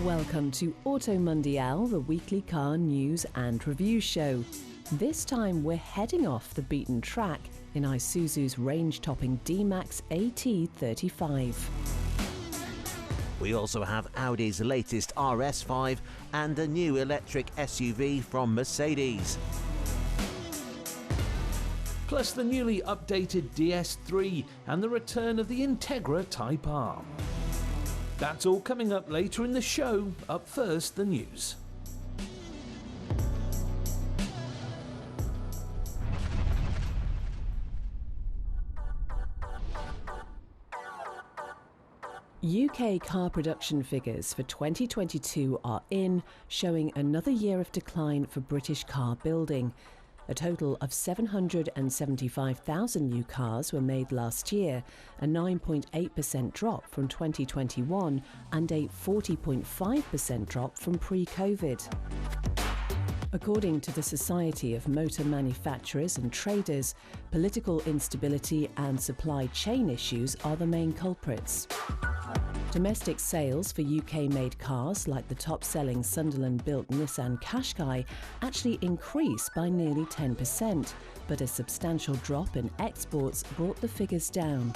Welcome to Auto Mundial, the weekly car news and review show. This time we're heading off the beaten track in Isuzu's range-topping D-Max AT35. We also have Audi's latest RS5 and a new electric SUV from Mercedes. Plus the newly updated DS3 and the return of the Integra Type R. That's all coming up later in the show. Up first, the news. UK car production figures for 2022 are in, showing another year of decline for British car building. A total of 775,000 new cars were made last year, a 9.8% drop from 2021 and a 40.5% drop from pre-COVID. According to the Society of Motor Manufacturers and Traders, political instability and supply chain issues are the main culprits. Domestic sales for UK-made cars like the top-selling Sunderland-built Nissan Qashqai actually increased by nearly 10%, but a substantial drop in exports brought the figures down.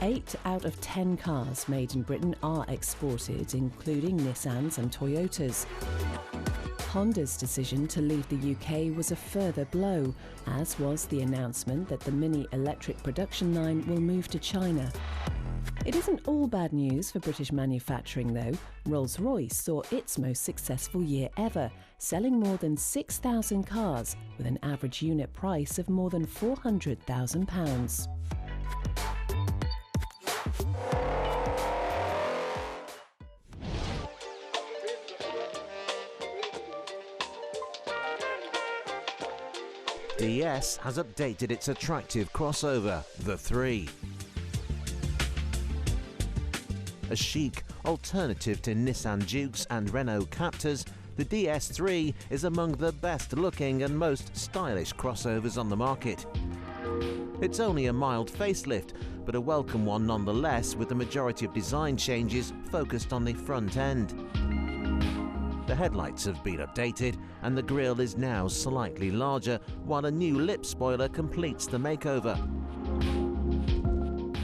8 out of 10 cars made in Britain are exported, including Nissans and Toyotas. Honda's decision to leave the UK was a further blow, as was the announcement that the Mini electric production line will move to China. It isn't all bad news for British manufacturing though. Rolls-Royce saw its most successful year ever, selling more than 6,000 cars with an average unit price of more than £400,000. DS has updated its attractive crossover, the 3. A chic alternative to Nissan Dukes and Renault Captors, the DS3 is among the best looking and most stylish crossovers on the market. It's only a mild facelift, but a welcome one nonetheless, with the majority of design changes focused on the front end. The headlights have been updated and the grille is now slightly larger, while a new lip spoiler completes the makeover.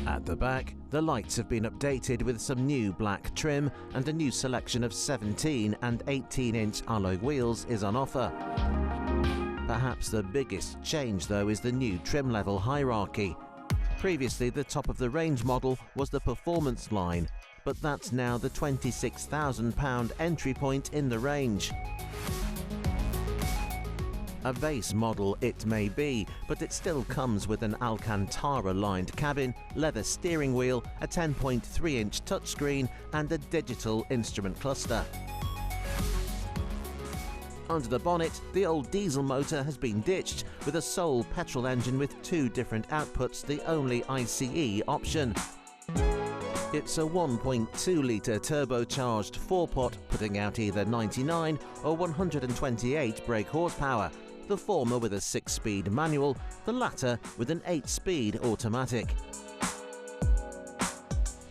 At the back, the lights have been updated with some new black trim and a new selection of 17 and 18-inch alloy wheels is on offer. Perhaps the biggest change though is the new trim level hierarchy. Previously the top of the range model was the performance line, but that's now the £26,000 entry point in the range. A base model it may be, but it still comes with an Alcantara-lined cabin, leather steering wheel, a 10.3-inch touchscreen and a digital instrument cluster. Under the bonnet, the old diesel motor has been ditched, with a sole petrol engine with 2 different outputs, the only ICE option. It's a 1.2-litre turbocharged 4-pot, putting out either 99 or 128 brake horsepower, the former with a 6-speed manual, the latter with an 8-speed automatic.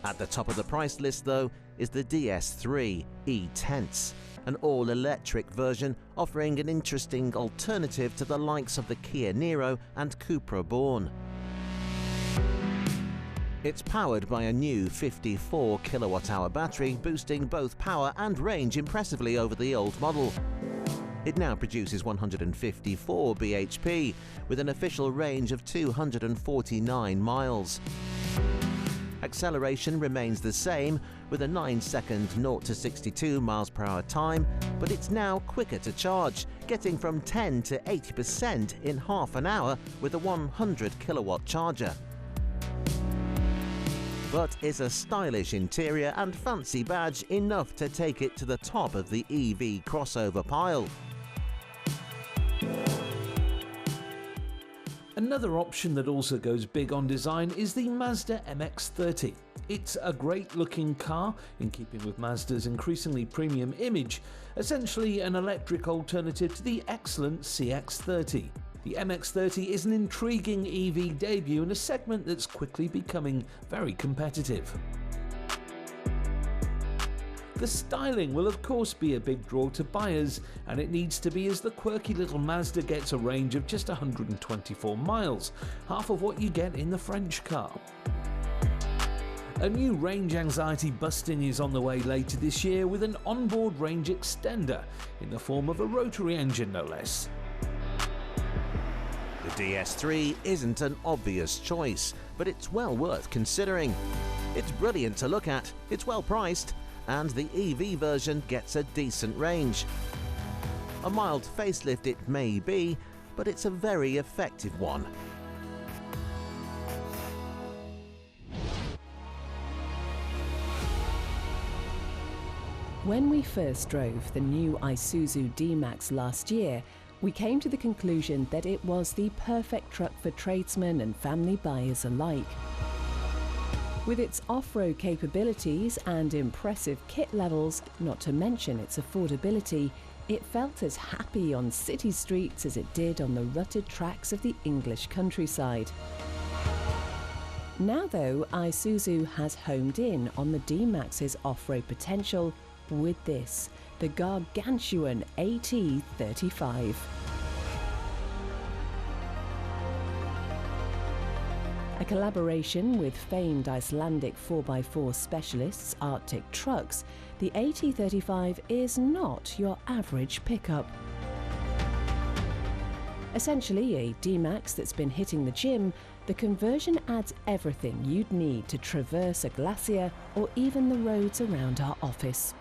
At the top of the price list though is the DS3 E-Tense, an all-electric version offering an interesting alternative to the likes of the Kia Niro and Cupra Born. It's powered by a new 54 kWh battery, boosting both power and range impressively over the old model. It now produces 154 bhp, with an official range of 249 miles. Acceleration remains the same, with a 9-second 0 to 62 mph time, but it's now quicker to charge, getting from 10 to 80% in half an hour with a 100 kilowatt charger. But is a stylish interior and fancy badge enough to take it to the top of the EV crossover pile? Another option that also goes big on design is the Mazda MX-30. It's a great looking car, in keeping with Mazda's increasingly premium image, essentially an electric alternative to the excellent CX-30. The MX-30 is an intriguing EV debut in a segment that's quickly becoming very competitive. The styling will of course be a big draw to buyers, and it needs to be, as the quirky little Mazda gets a range of just 124 miles, half of what you get in the French car. A new range anxiety busting is on the way later this year with an onboard range extender in the form of a rotary engine, no less. The DS3 isn't an obvious choice, but it's well worth considering. It's brilliant to look at, it's well priced, and the EV version gets a decent range. A mild facelift it may be, but it's a very effective one. When we first drove the new Isuzu D-Max last year, we came to the conclusion that it was the perfect truck for tradesmen and family buyers alike. With its off-road capabilities and impressive kit levels, not to mention its affordability, it felt as happy on city streets as it did on the rutted tracks of the English countryside. Now though, Isuzu has homed in on the D-Max's off-road potential with this, the gargantuan AT35. A collaboration with famed Icelandic 4x4 specialists Arctic Trucks, the AT35 is not your average pickup. Essentially a D-Max that's been hitting the gym, the conversion adds everything you'd need to traverse a glacier or even the roads around our office.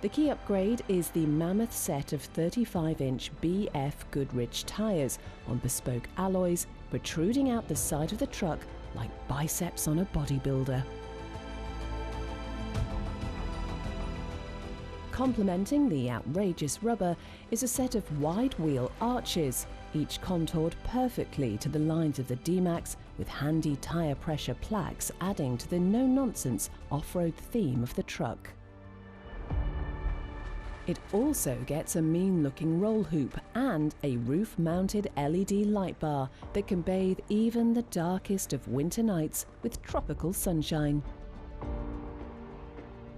The key upgrade is the mammoth set of 35-inch BF Goodrich tyres on bespoke alloys protruding out the side of the truck like biceps on a bodybuilder. Complementing the outrageous rubber is a set of wide wheel arches, each contoured perfectly to the lines of the D-Max, with handy tyre pressure plaques adding to the no-nonsense off-road theme of the truck. It also gets a mean-looking roll hoop and a roof-mounted LED light bar that can bathe even the darkest of winter nights with tropical sunshine.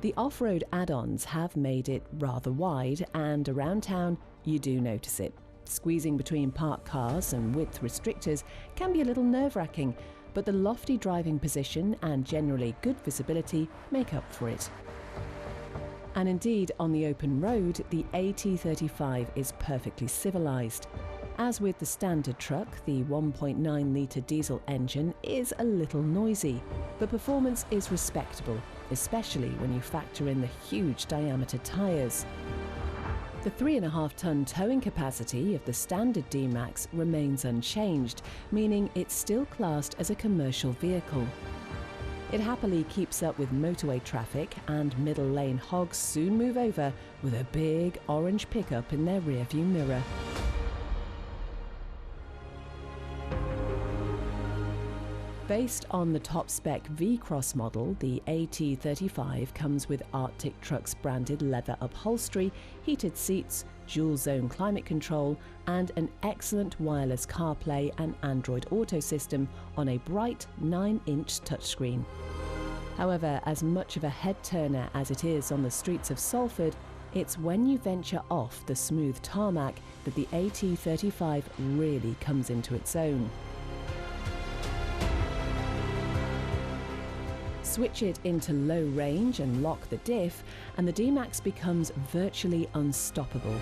The off-road add-ons have made it rather wide, and around town you do notice it. Squeezing between parked cars and width restrictors can be a little nerve-wracking, but the lofty driving position and generally good visibility make up for it. And indeed, on the open road, the AT35 is perfectly civilised. As with the standard truck, the 1.9-litre diesel engine is a little noisy, but performance is respectable, especially when you factor in the huge diameter tyres. The 3.5-tonne towing capacity of the standard D-Max remains unchanged, meaning it's still classed as a commercial vehicle. It happily keeps up with motorway traffic, and middle lane hogs soon move over with a big orange pickup in their rearview mirror. Based on the top-spec V-Cross model, the AT35 comes with Arctic Trucks branded leather upholstery, heated seats, dual-zone climate control, and an excellent wireless CarPlay and Android Auto system on a bright 9-inch touchscreen. However, as much of a head-turner as it is on the streets of Salford, it's when you venture off the smooth tarmac that the AT35 really comes into its own. Switch it into low range and lock the diff, and the D-Max becomes virtually unstoppable.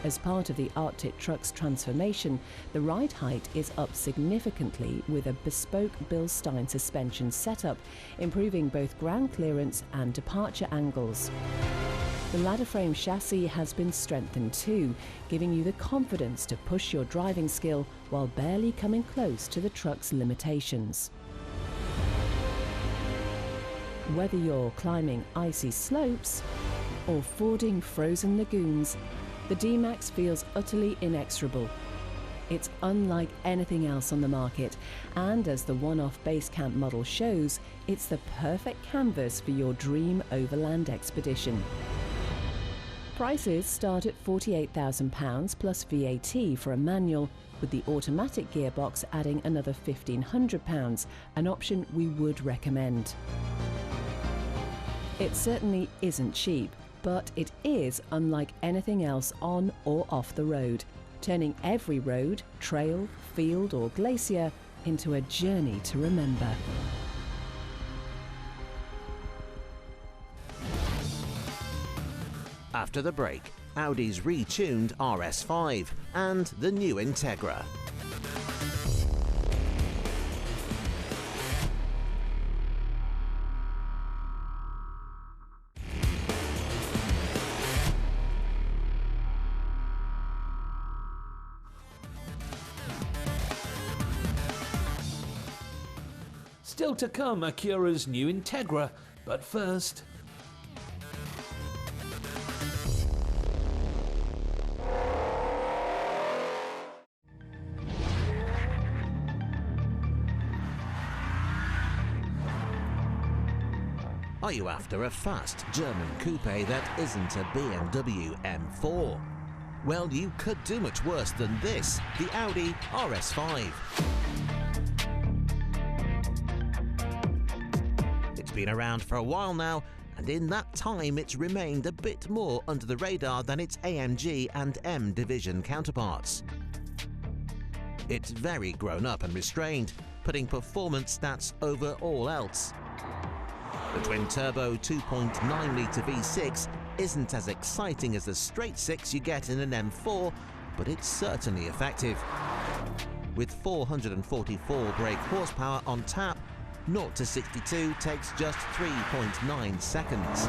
As part of the Arctic Trucks transformation, the ride height is up significantly with a bespoke Bilstein suspension setup, improving both ground clearance and departure angles. The ladder frame chassis has been strengthened too, giving you the confidence to push your driving skill while barely coming close to the truck's limitations. Whether you're climbing icy slopes or fording frozen lagoons, the D-Max feels utterly inexorable. It's unlike anything else on the market, and as the one-off Basecamp model shows, it's the perfect canvas for your dream overland expedition. Prices start at £48,000 plus VAT for a manual, with the automatic gearbox adding another £1,500, an option we would recommend. It certainly isn't cheap, but it is unlike anything else on or off the road, turning every road, trail, field or glacier into a journey to remember. After the break, Audi's retuned RS5 and the new Integra. Still to come, Acura's new Integra, but first... Are you after a fast German coupe that isn't a BMW M4? Well, you could do much worse than this, the Audi RS5. It's been around for a while now, and in that time it's remained a bit more under the radar than its AMG and M division counterparts. It's very grown up and restrained, putting performance stats over all else. The twin-turbo 2.9-litre V6 isn't as exciting as the straight-six you get in an M4, but it's certainly effective. With 444 brake horsepower on tap, 0 to 62 takes just 3.9 seconds.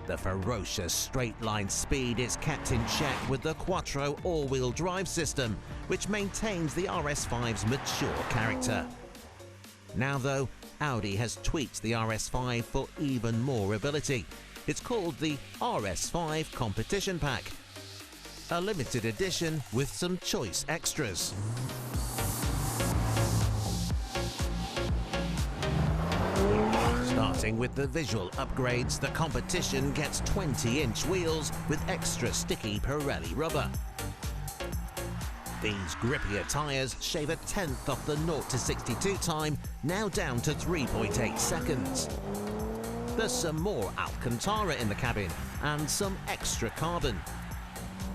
The ferocious straight-line speed is kept in check with the Quattro all-wheel drive system, which maintains the RS5's mature character. Now though, Audi has tweaked the RS5 for even more ability. It's called the RS5 Competition Pack, a limited edition with some choice extras. Starting with the visual upgrades, the competition gets 20-inch wheels with extra sticky Pirelli rubber. These grippier tyres shave a tenth off the 0 to 62 time, now down to 3.8 seconds. There's some more Alcantara in the cabin and some extra carbon.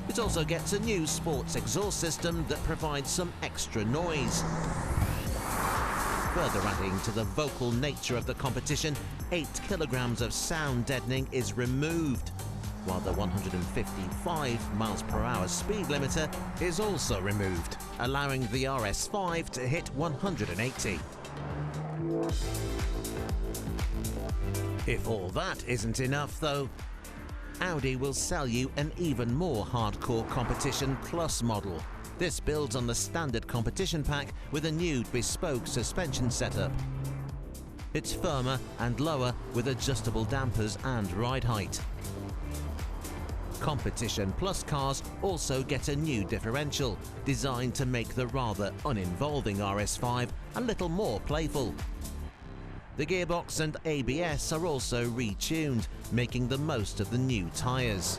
It also gets a new sports exhaust system that provides some extra noise. Further adding to the vocal nature of the competition, 8 kilograms of sound deadening is removed, while the 155 miles per hour speed limiter is also removed, allowing the RS5 to hit 180. If all that isn't enough though, Audi will sell you an even more hardcore Competition Plus model. This builds on the standard competition pack with a new bespoke suspension setup. It's firmer and lower with adjustable dampers and ride height. Competition Plus cars also get a new differential, designed to make the rather uninvolving RS5 a little more playful. The gearbox and ABS are also retuned, making the most of the new tyres.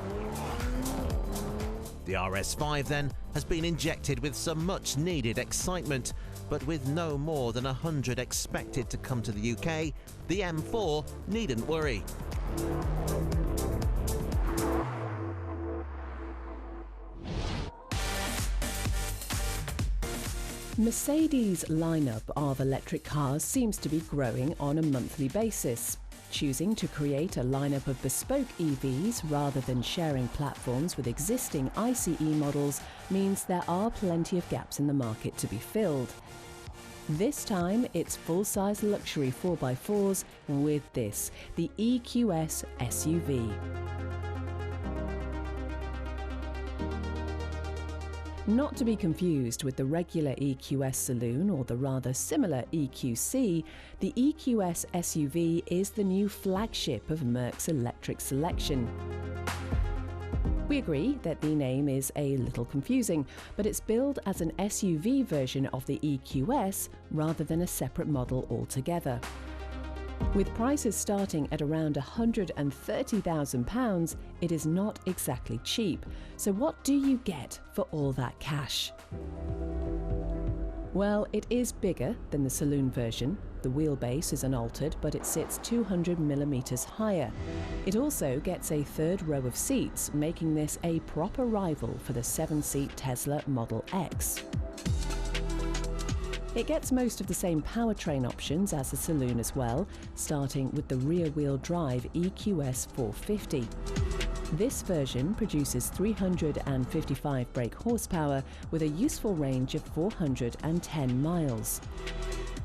The RS5 then has been injected with some much needed excitement, but with no more than 100 expected to come to the UK, the M4 needn't worry. Mercedes' lineup of electric cars seems to be growing on a monthly basis. Choosing to create a lineup of bespoke EVs rather than sharing platforms with existing ICE models means there are plenty of gaps in the market to be filled. This time it's full-size luxury 4x4s with this, the EQS SUV. Not to be confused with the regular EQS Saloon or the rather similar EQC, the EQS SUV is the new flagship of Merc's electric selection. We agree that the name is a little confusing, but it's billed as an SUV version of the EQS rather than a separate model altogether. With prices starting at around £130,000, it is not exactly cheap. So what do you get for all that cash? Well, it is bigger than the saloon version. The wheelbase is unaltered, but it sits 200mm higher. It also gets a third row of seats, making this a proper rival for the 7-seat Tesla Model X. It gets most of the same powertrain options as the saloon as well, starting with the rear-wheel drive EQS 450. This version produces 355 brake horsepower with a useful range of 410 miles.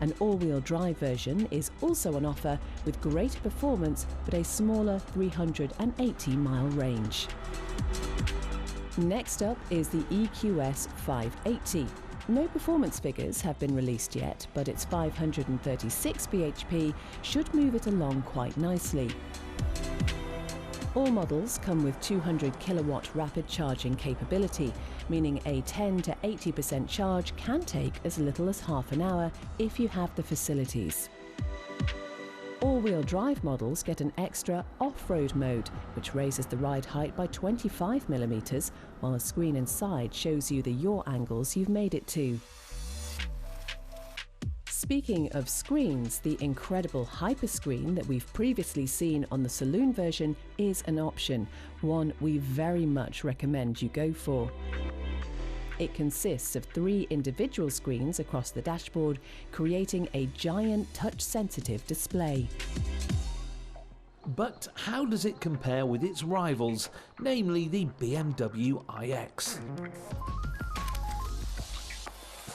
An all-wheel drive version is also on offer with greater performance but a smaller 380-mile range. Next up is the EQS 580. No performance figures have been released yet, but its 536 bhp should move it along quite nicely. All models come with 200 kilowatt rapid charging capability, meaning a 10 to 80% charge can take as little as half an hour if you have the facilities. All-wheel drive models get an extra off-road mode, which raises the ride height by 25mm, while a screen inside shows you the yaw angles you've made it to. Speaking of screens, the incredible hyperscreen that we've previously seen on the saloon version is an option, one we very much recommend you go for. It consists of 3 individual screens across the dashboard, creating a giant touch-sensitive display. But how does it compare with its rivals, namely the BMW iX?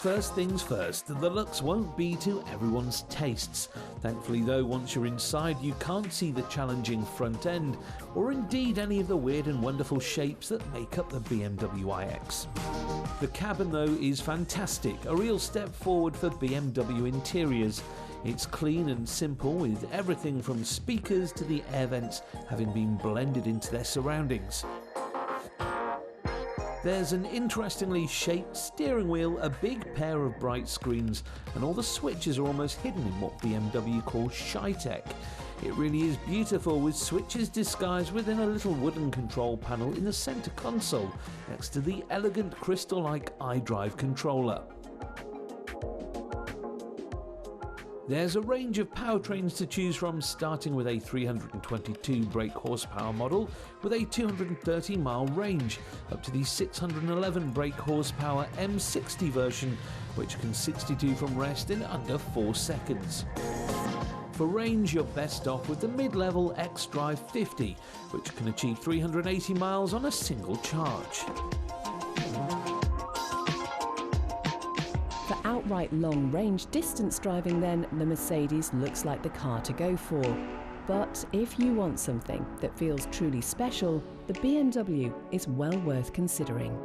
First things first, the looks won't be to everyone's tastes. Thankfully though, once you're inside you can't see the challenging front end, or indeed any of the weird and wonderful shapes that make up the BMW iX. The cabin though is fantastic, a real step forward for BMW interiors. It's clean and simple, with everything from speakers to the air vents having been blended into their surroundings. There's an interestingly shaped steering wheel, a big pair of bright screens, and all the switches are almost hidden in what BMW calls shy-tech. It really is beautiful, with switches disguised within a little wooden control panel in the centre console, next to the elegant crystal-like iDrive controller. There's a range of powertrains to choose from, starting with a 322 brake horsepower model with a 230-mile range, up to the 611 brake horsepower M60 version, which can 62 from rest in under 4 seconds. For range, you're best off with the mid-level xDrive 50, which can achieve 380 miles on a single charge. For outright long-range distance driving then, the Mercedes looks like the car to go for. But if you want something that feels truly special, the BMW is well worth considering.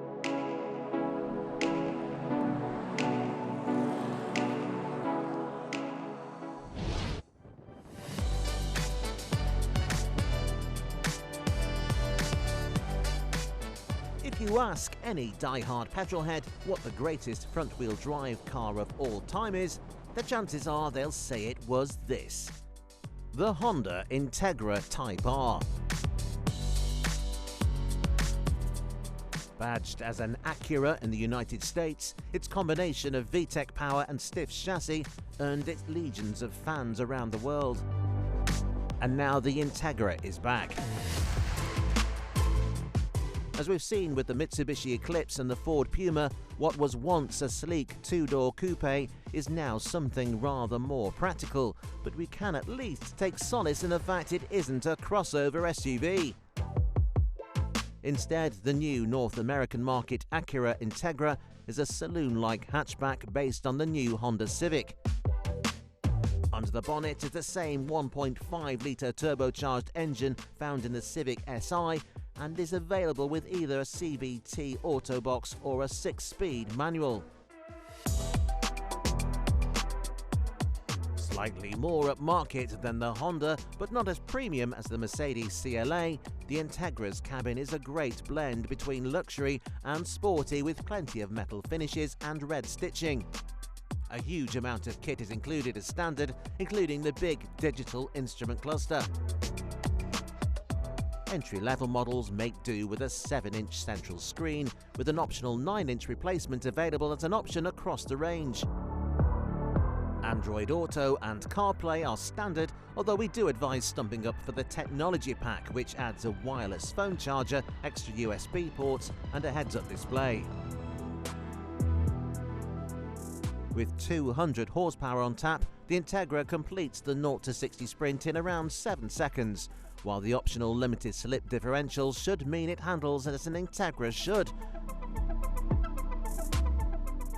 If you ask any die-hard petrolhead what the greatest front-wheel drive car of all time is, the chances are they'll say it was this: the Honda Integra Type R. Badged as an Acura in the United States, its combination of VTEC power and stiff chassis earned it legions of fans around the world. And now the Integra is back. As we've seen with the Mitsubishi Eclipse and the Ford Puma, what was once a sleek two-door coupe is now something rather more practical, but we can at least take solace in the fact it isn't a crossover SUV. Instead, the new North American market Acura Integra is a saloon-like hatchback based on the new Honda Civic. Under the bonnet is the same 1.5-litre turbocharged engine found in the Civic Si, and is available with either a CVT Autobox or a 6-speed manual. Slightly more upmarket than the Honda, but not as premium as the Mercedes CLA, the Integra's cabin is a great blend between luxury and sporty, with plenty of metal finishes and red stitching. A huge amount of kit is included as standard, including the big digital instrument cluster. Entry-level models make do with a 7-inch central screen, with an optional 9-inch replacement available as an option across the range. Android Auto and CarPlay are standard, although we do advise stumping up for the Technology Pack, which adds a wireless phone charger, extra USB ports and a heads-up display. With 200 horsepower on tap, the Integra completes the 0-60 sprint in around 7 seconds, while the optional limited slip differential should mean it handles as an Integra should.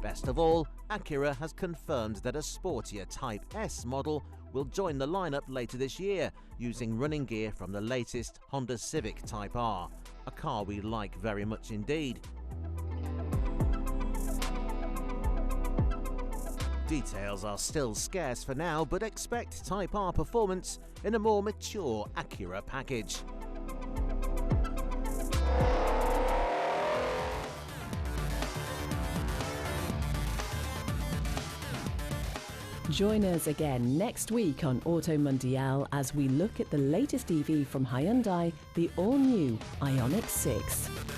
Best of all, Acura has confirmed that a sportier Type S model will join the lineup later this year, using running gear from the latest Honda Civic Type R, a car we like very much indeed. Details are still scarce for now, but expect Type R performance in a more mature Acura package. Join us again next week on Auto Mundial as we look at the latest EV from Hyundai, the all-new Ioniq 6.